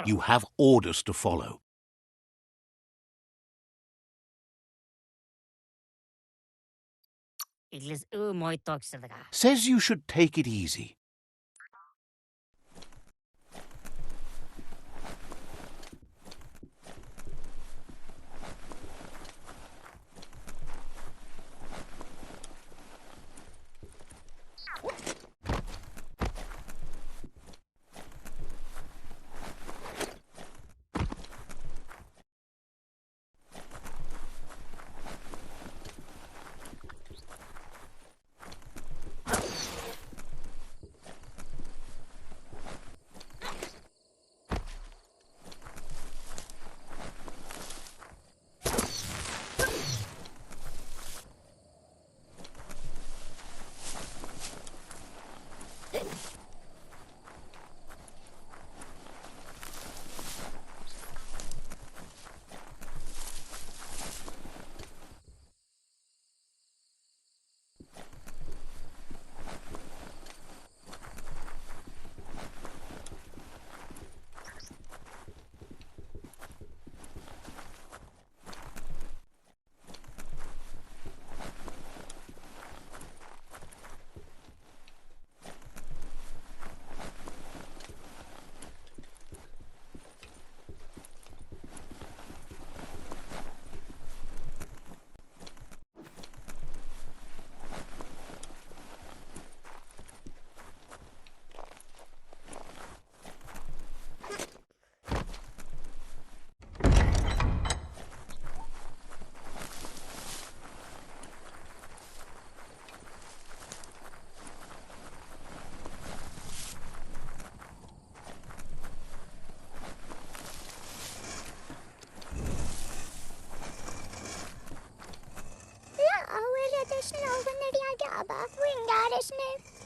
You have orders to follow. Says you should take it easy.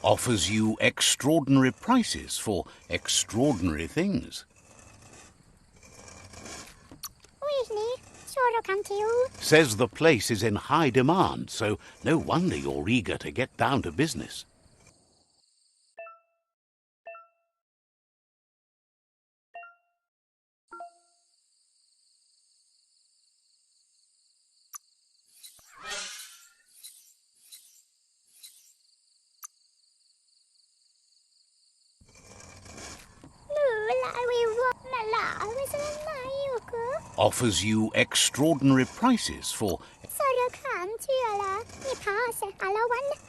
Offers you extraordinary prices for extraordinary things. Says the place is in high demand, so no wonder you're eager to get down to business. Offers you extraordinary prices for...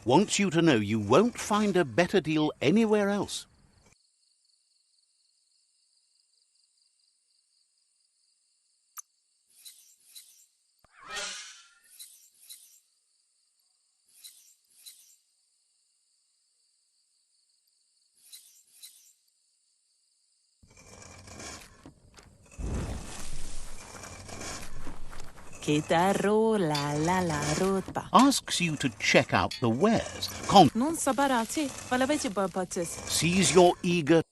Wants you to know you won't find a better deal anywhere else. Asks you to check out the wares. Sees you're eager.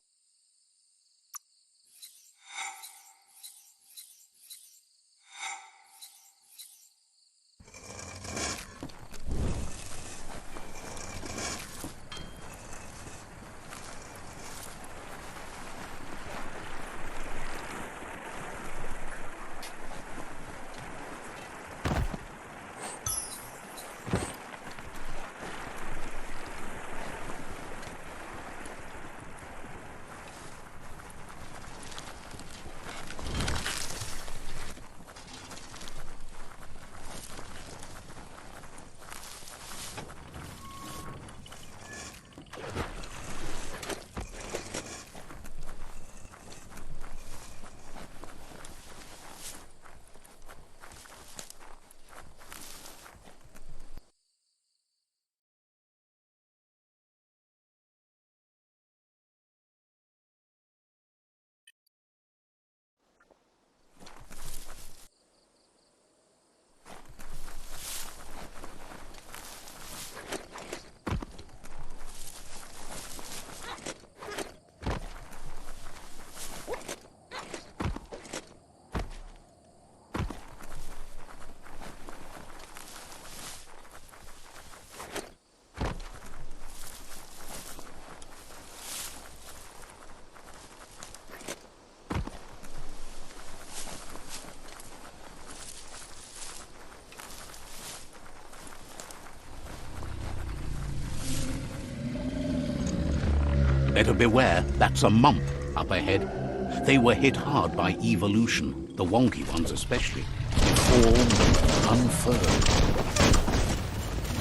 Better beware, that's a mump up ahead. They were hit hard by evolution, the wonky ones especially. Deformed and unfurled.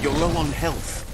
You're low on health.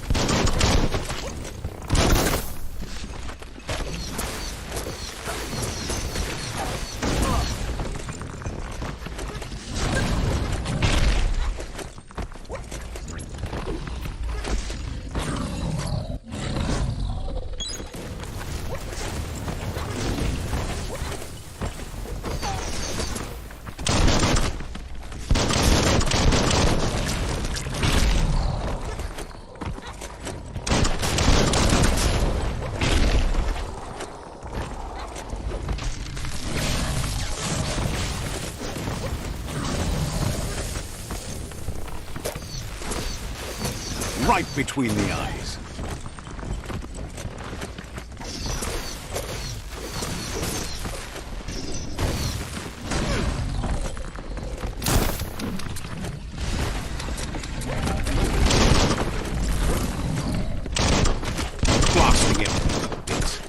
Right between the eyes. Blasting him. Bits.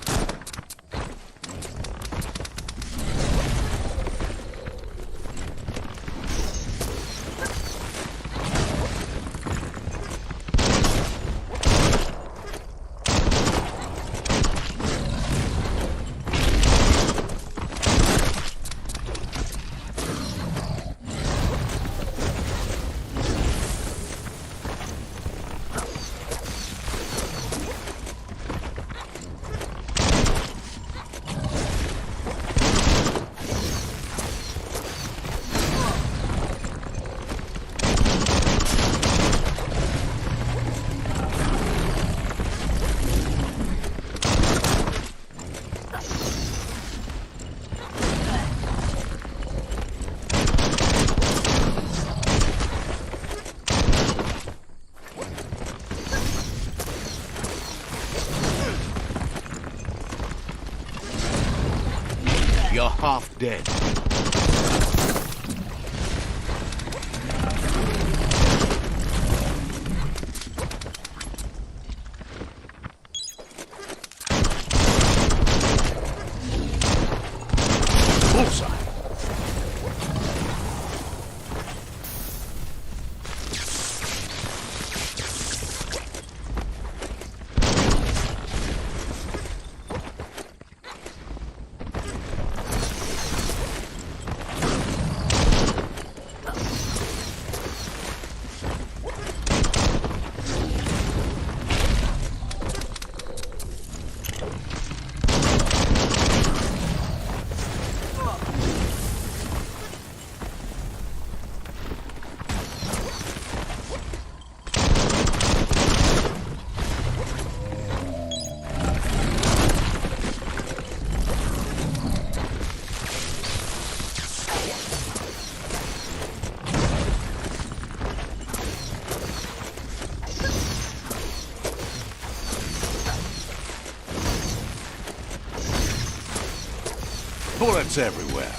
You're half dead. Bullseye. Bullets everywhere.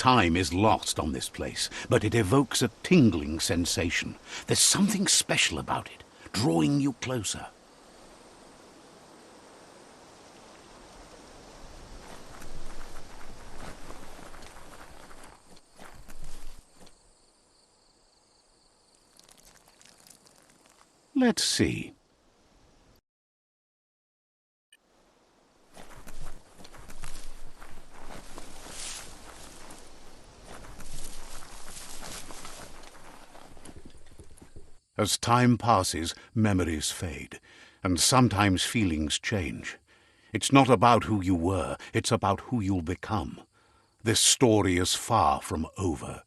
Time is lost on this place, but it evokes a tingling sensation. There's something special about it, drawing you closer. Let's see. As time passes, memories fade, and sometimes feelings change. It's not about who you were, it's about who you'll become. This story is far from over.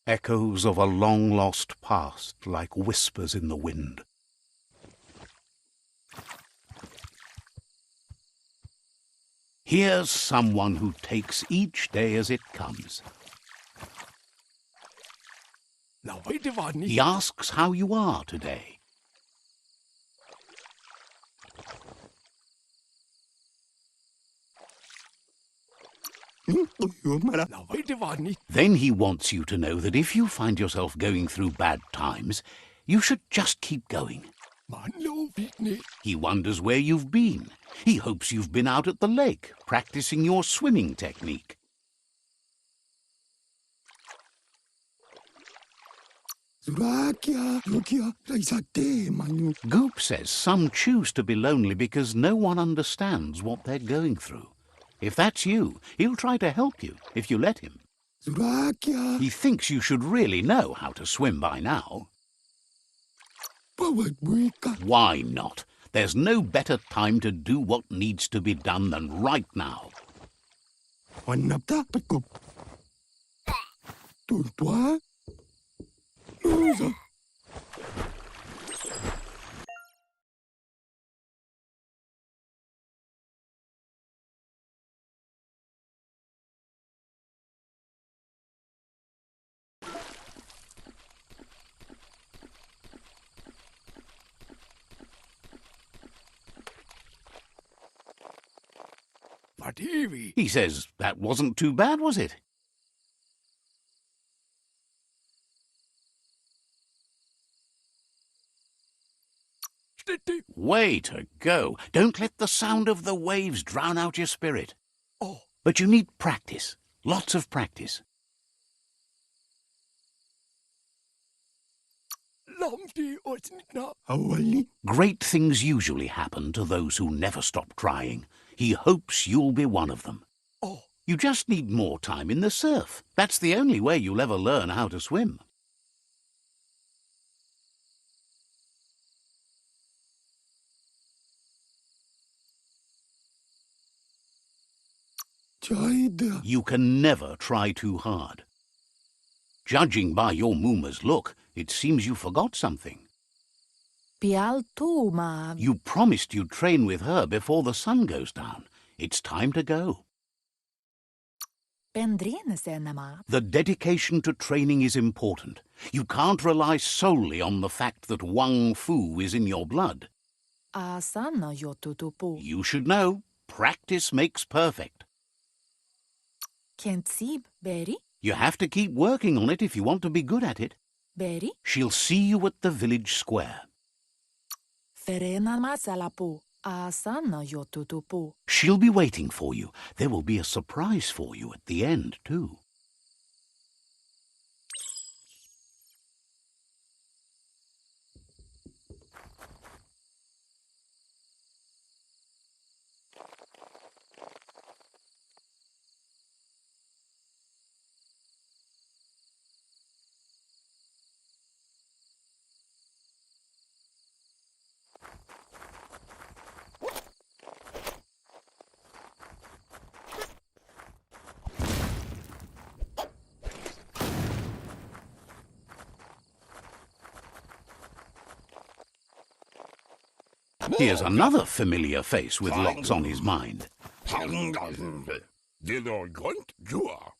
Echoes of a long-lost past, like whispers in the wind. Here's someone who takes each day as it comes. He asks how you are today. Then he wants you to know that if you find yourself going through bad times, you should just keep going. He wonders where you've been. He hopes you've been out at the lake, practicing your swimming technique. Goop says some choose to be lonely because no one understands what they're going through. If that's you, he'll try to help you if you let him. He thinks you should really know how to swim by now. Why not? There's no better time to do what needs to be done than right now. He says that wasn't too bad, was it? Way to go. Don't let the sound of the waves drown out your spirit. But you need practice. Lots of practice. Great things usually happen to those who never stop trying. He hopes you'll be one of them. You just need more time in the surf. That's the only way you'll ever learn how to swim. You can never try too hard. Judging by your Mooma's look, it seems you forgot something. You promised you'd train with her before the sun goes down. It's time to go. The dedication to training is important. You can't rely solely on the fact that Wang Fu is in your blood. You should know, practice makes perfect. You have to keep working on it if you want to be good at it. She'll see you at the village square. She'll be waiting for you. There will be a surprise for you at the end, too. Here's another familiar face with lots on his mind.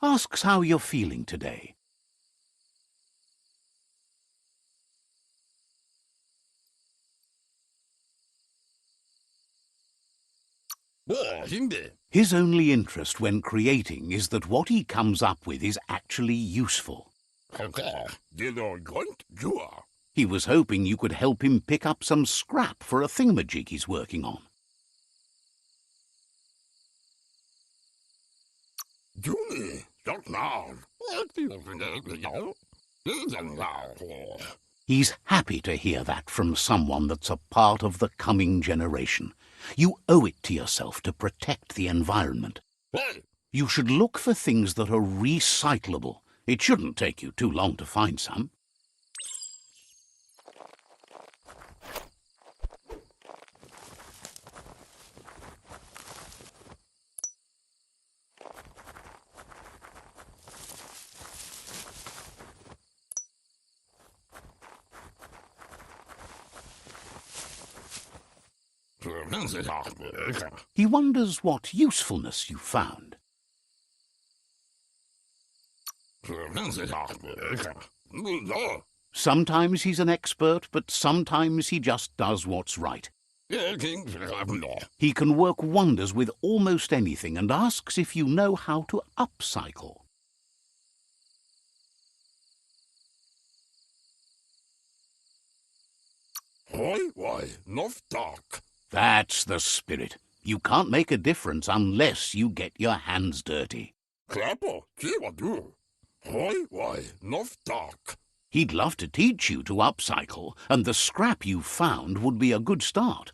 Asks how you're feeling today. His only interest when creating is that what he comes up with is actually useful. He was hoping you could help him pick up some scrap for a thingamajig he's working on. He's happy to hear that from someone that's a part of the coming generation. You owe it to yourself to protect the environment. You should look for things that are recyclable. It shouldn't take you too long to find some. He wonders what usefulness you found. Sometimes he's an expert, but sometimes he just does what's right. He can work wonders with almost anything and asks if you know how to upcycle. That's the spirit. You can't make a difference unless you get your hands dirty. He'd love to teach you to upcycle, and the scrap you found would be a good start.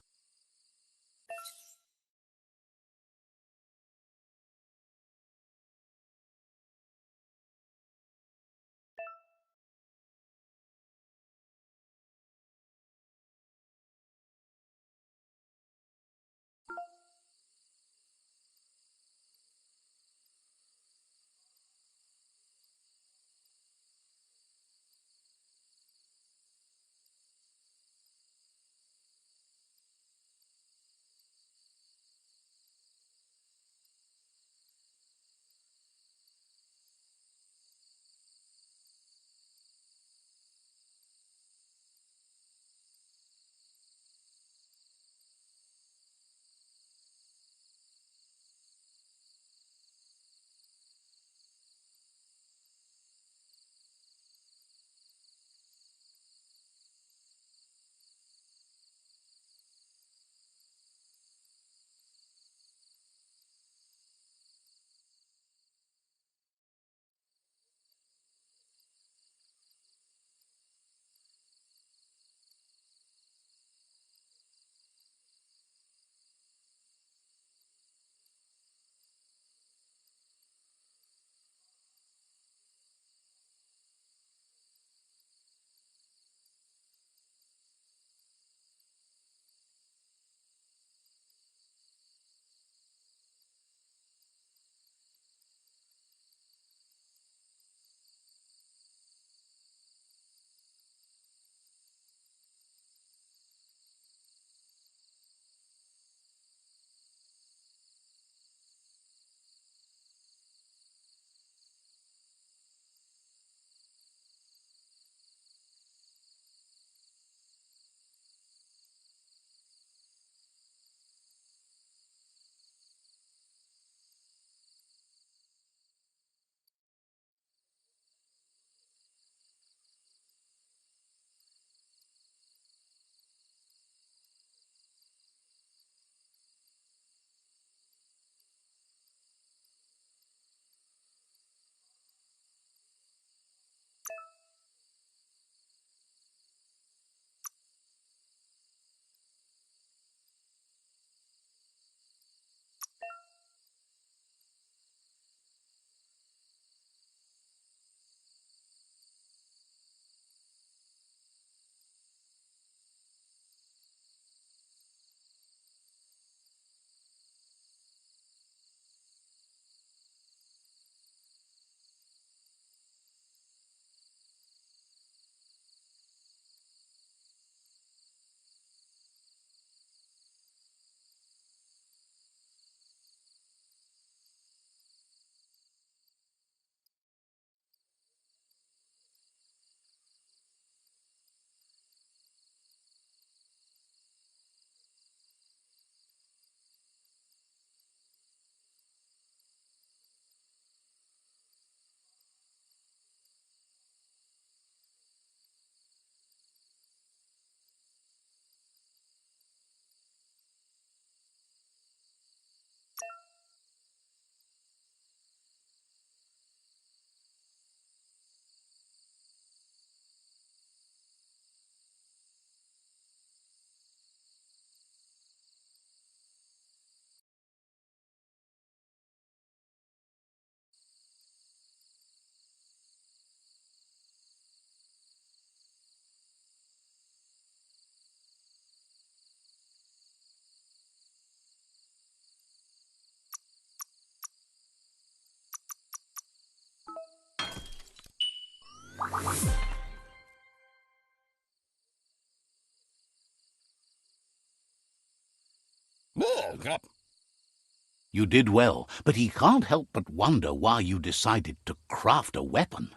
You did well, but he can't help but wonder why you decided to craft a weapon.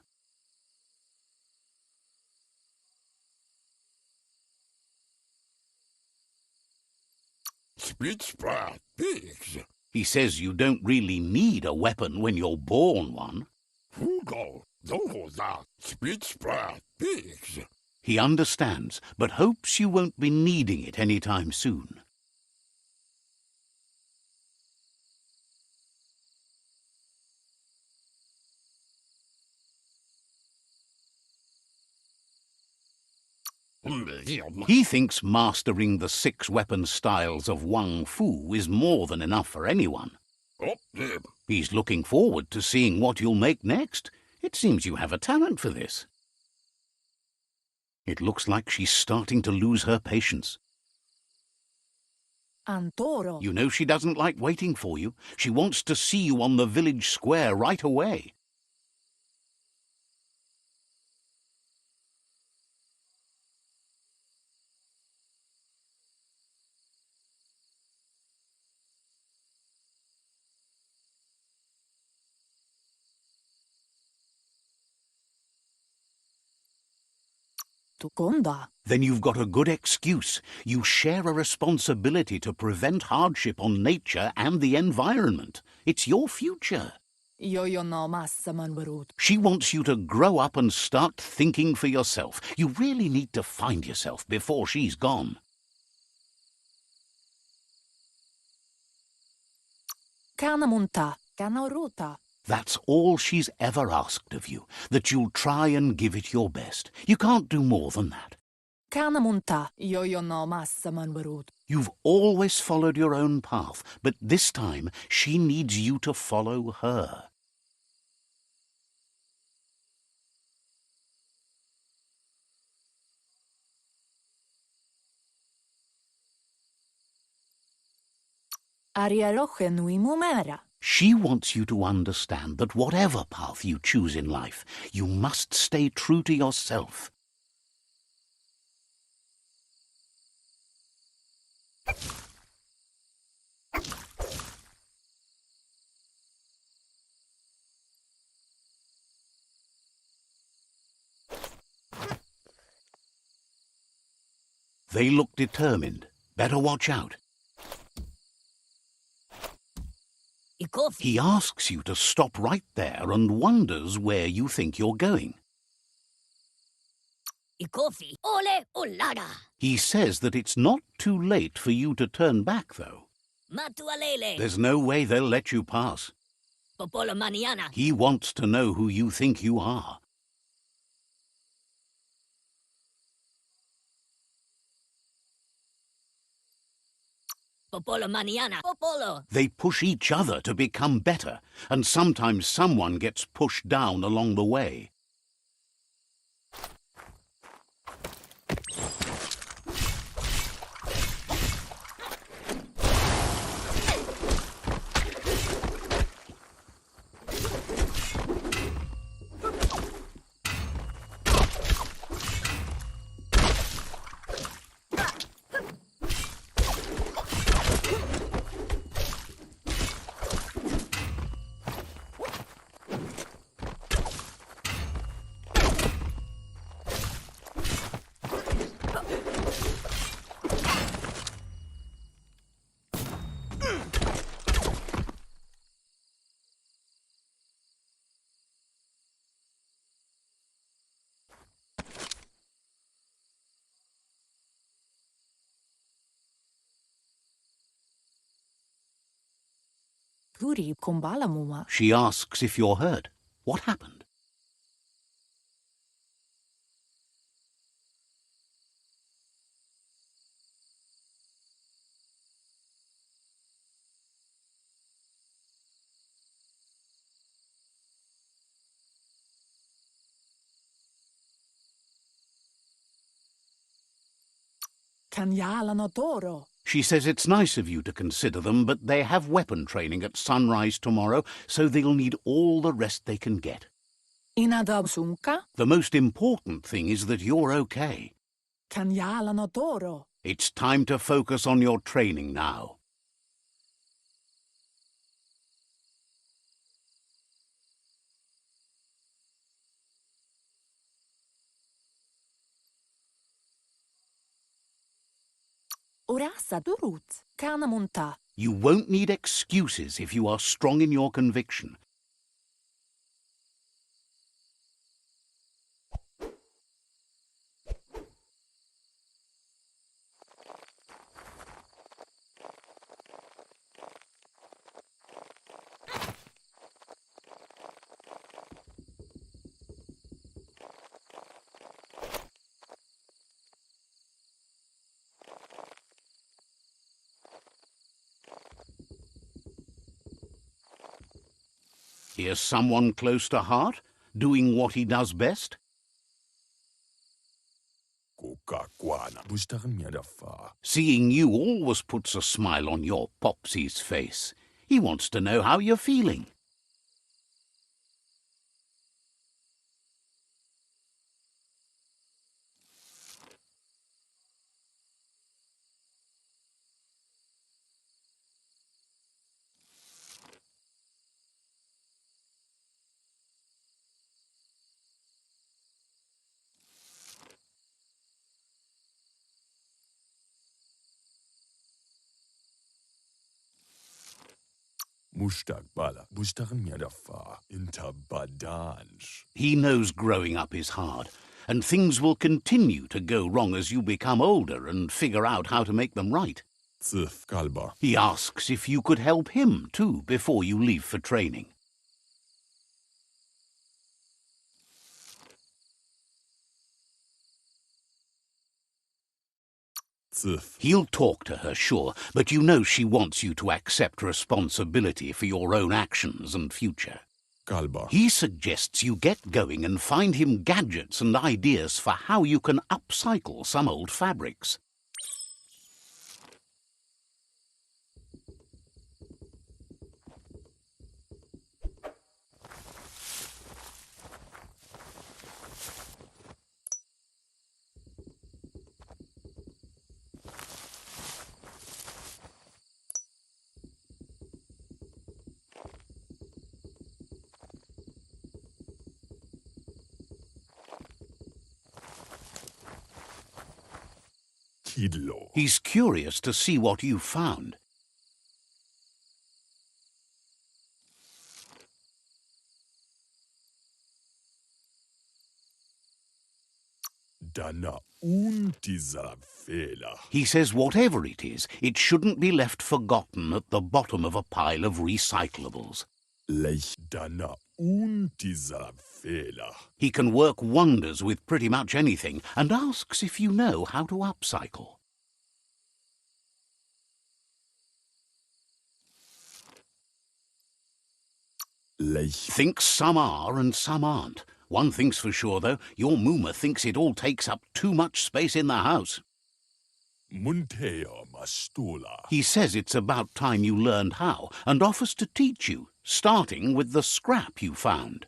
He says you don't really need a weapon when you're born one. He understands, but hopes you won't be needing it anytime soon. He thinks mastering the 6 weapon styles of Wang Fu is more than enough for anyone. He's looking forward to seeing what you'll make next. It seems you have a talent for this. It looks like she's starting to lose her patience. Antoro. You know she doesn't like waiting for you. She wants to see you on the village square right away. Tukonda. Then you've got a good excuse. You share a responsibility to prevent hardship on nature and the environment. It's your future. Yo no massa manwarut. She wants you to grow up and start thinking for yourself. You really need to find yourself before she's gone. Kanamunta. Kanaruta. That's all she's ever asked of you, that you'll try and give it your best. You can't do more than that. Kanamunta. Yo no massa manwarut. You've always followed your own path, but this time she needs you to follow her. Arialoche nui mumera. She wants you to understand that whatever path you choose in life, you must stay true to yourself. They look determined. Better watch out. He asks you to stop right there and wonders where you think you're going. Ole olada. He says that it's not too late for you to turn back, though. Matualele. There's no way they'll let you pass. Popolo maniana. He wants to know who you think you are. Popolo maniana. Popolo. They push each other to become better, and sometimes someone gets pushed down along the way. Puri kumbala muma. She asks if you're hurt. What happened? Kanyala no toro. She says it's nice of you to consider them, but they have weapon training at sunrise tomorrow, so they'll need all the rest they can get. Inadab sunka. The most important thing is that you're okay. Kanyala no toro. It's time to focus on your training now. Urasa durut. Kana munta. You won't need excuses if you are strong in your conviction. Here's someone close to heart, doing what he does best. Seeing you always puts a smile on your Popsy's face. He wants to know how you're feeling. He knows growing up is hard, and things will continue to go wrong as you become older and figure out how to make them right. He asks if you could help him too before you leave for training. He'll talk to her, sure, but you know she wants you to accept responsibility for your own actions and future. He suggests you get going and find him gadgets and ideas for how you can upcycle some old fabrics. He's curious to see what you've found. He says whatever it is, it shouldn't be left forgotten at the bottom of a pile of recyclables. He can work wonders with pretty much anything and asks if you know how to upcycle. Thinks some are and some aren't. One thing's for sure, though, your Mooma thinks it all takes up too much space in the house. He says it's about time you learned how and offers to teach you, starting with the scrap you found.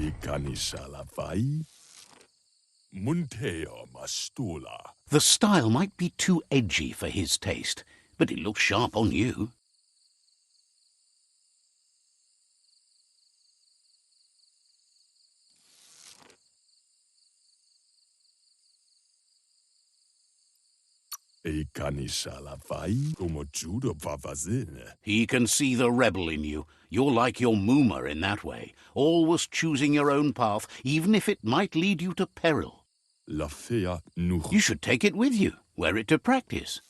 Ikanishalafai. Munteo mastula. The style might be too edgy for his taste, but it looks sharp on you. Ikanishalafai. Como judo vavazine. He can see the rebel in you. You're like your Mooma in that way, always choosing your own path, even if it might lead you to peril. La fea nu. You should take it with you, wear it to practice.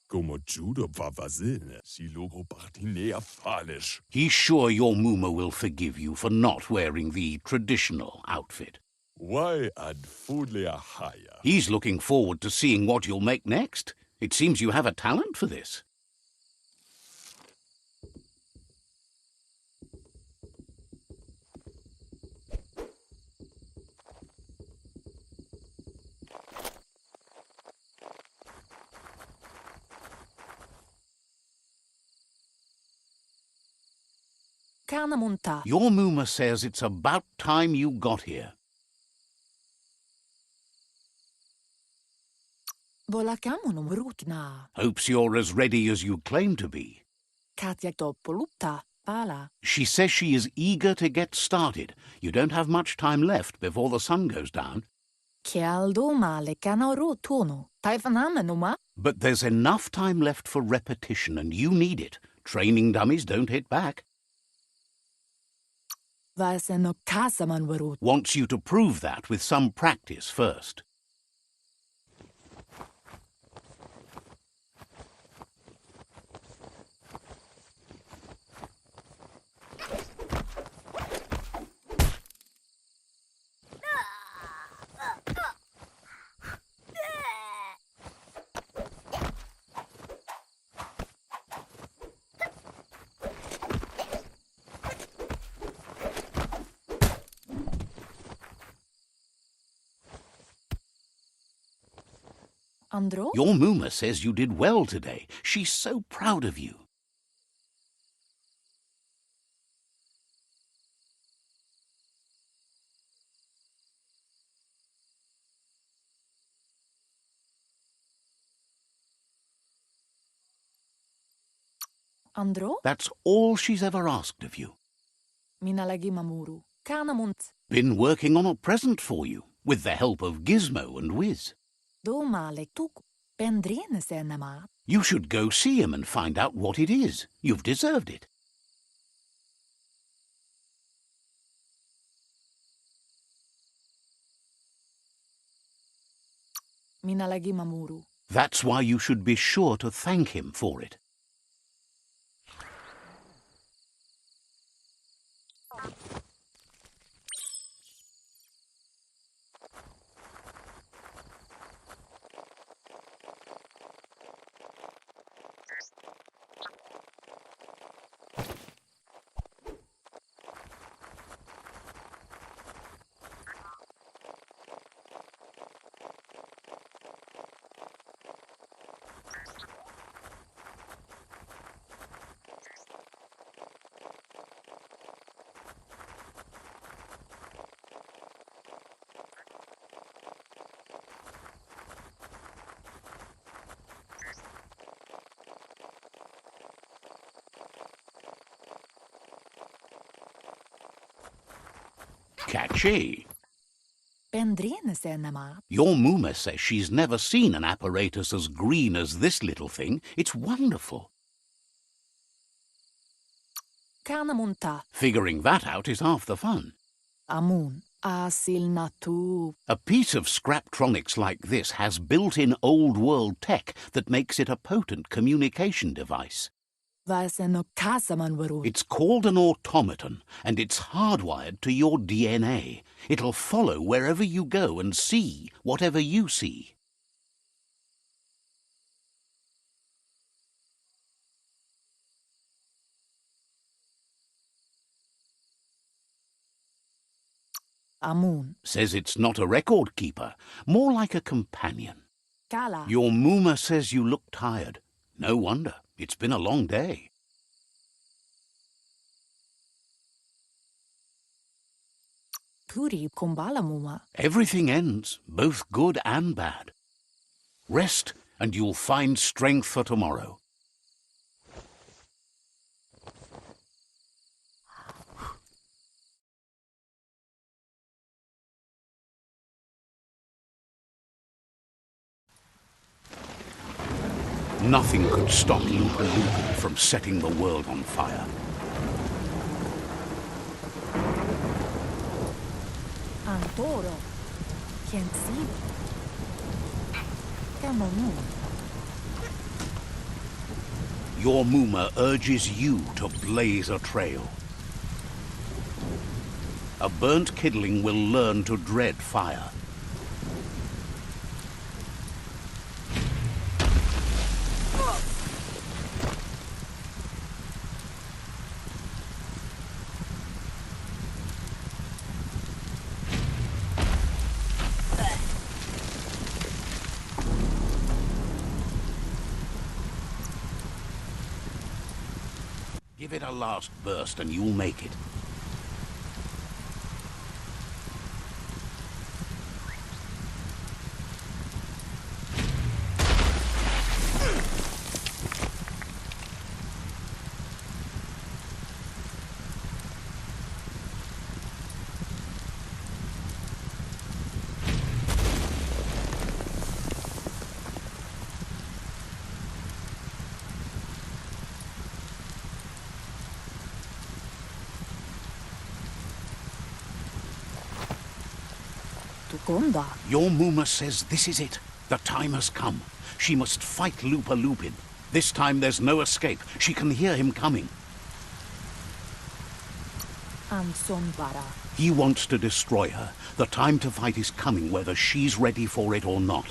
Como judo vavazine. Si logo partinea fanish. He's sure your Mooma will forgive you for not wearing the traditional outfit. Why ad foodlea haya. He's looking forward to seeing what you'll make next. It seems you have a talent for this. Kanamunta. Your Mooma says it's about time you got here. Volakamunum rutna. Hopes you're as ready as you claim to be. Katjaktopolutta. Pala. She says she is eager to get started. You don't have much time left before the sun goes down. Kialduma le kanaru tunu. Taifanamenuma. But there's enough time left for repetition, and you need it. Training dummies don't hit back. Vaseno kasaman varut. Wants you to prove that with some practice first. Andro? Your Mooma says you did well today. She's so proud of you. Andro? That's all she's ever asked of you. Minalagi mamuru. Kanamunt. Been working on a present for you, with the help of Gizmo and Wiz. Doma le tuku. Pendrine senema. You should go see him and find out what it is. You've deserved it. Minalagi mamuru. That's why you should be sure to thank him for it. Catchy. Pendrine senema. Your Mooma says she's never seen an apparatus as green as this little thing. It's wonderful. Kanamunta. Figuring that out is half the fun. Amun. Asil natu. A piece of Scraptronics like this has built-in old-world tech that makes it a potent communication device. Vaseno kasaman varut. It's called an automaton, and it's hardwired to your DNA. It'll follow wherever you go and see whatever you see. Amun. Says it's not a record keeper, more like a companion. Kala. Your Mooma says you look tired. No wonder. It's been a long day. turi kumbala muma. Everything ends, both good and bad. Rest, and you'll find strength for tomorrow. Nothing could stop Lupa Lupa from setting the world on fire. Antoro. Can't see. Come on. Your Muma urges you to blaze a trail. A burnt kidling will learn to dread fire. Give it a last burst and you'll make it. Tukonda. Your Muma says this is it. The time has come. She must fight Lupa Lupin. This time there's no escape. She can hear him coming. Ansonbara. He wants to destroy her. The time to fight is coming whether she's ready for it or not.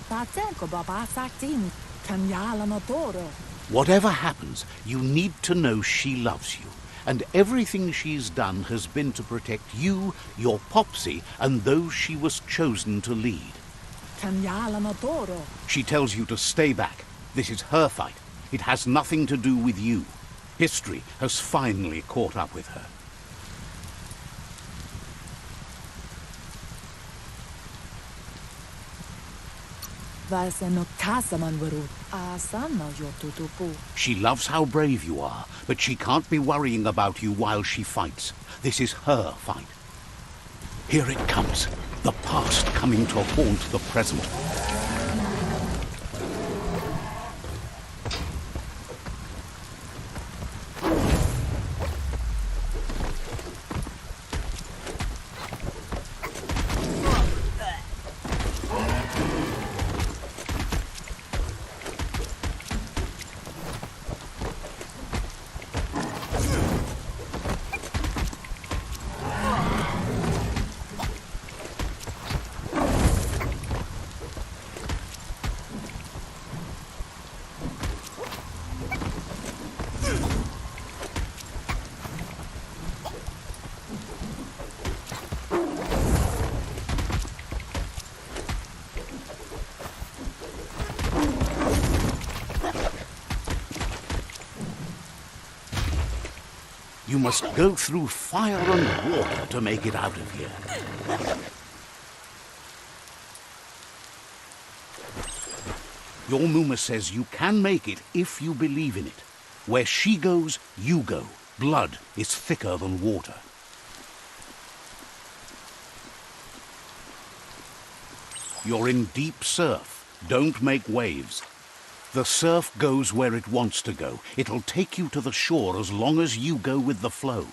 Tatenko baba saktin. Kanyala no toro. Whatever happens, you need to know she loves you. And everything she's done has been to protect you, your Popsy, and those she was chosen to lead. Kanyala no toro. She tells you to stay back. This is her fight. It has nothing to do with you. History has finally caught up with her. Vase no kasaman waru. Asana yotutupu. She loves how brave you are, but she can't be worrying about you while she fights. This is her fight. Here it comes. The past coming to haunt the present. You must go through fire and water to make it out of here. Your Muma says you can make it if you believe in it. Where she goes, you go. Blood is thicker than water. You're in deep surf. Don't make waves. The surf goes where it wants to go. It'll take you to the shore as long as you go with the flow.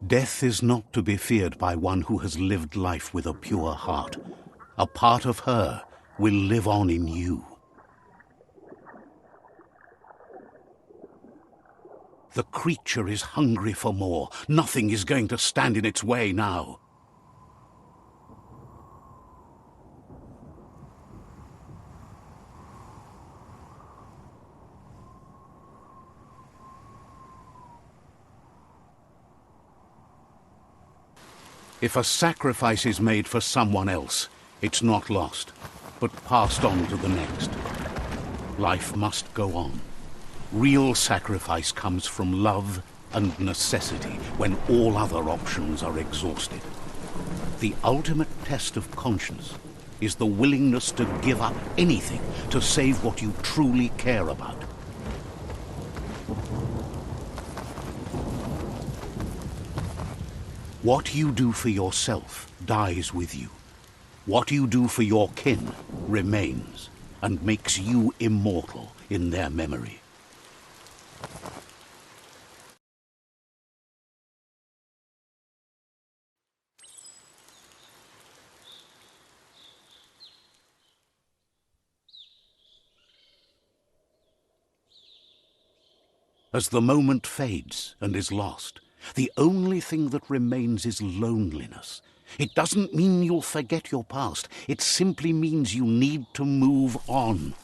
Death is not to be feared by one who has lived life with a pure heart. A part of her will live on in you. The creature is hungry for more. Nothing is going to stand in its way now. If a sacrifice is made for someone else, it's not lost, but passed on to the next. Life must go on. Real sacrifice comes from love and necessity when all other options are exhausted. The ultimate test of conscience is the willingness to give up anything to save what you truly care about. What you do for yourself dies with you. What you do for your kin remains and makes you immortal in their memory. As the moment fades and is lost, the only thing that remains is loneliness. It doesn't mean you'll forget your past. It simply means you need to move on.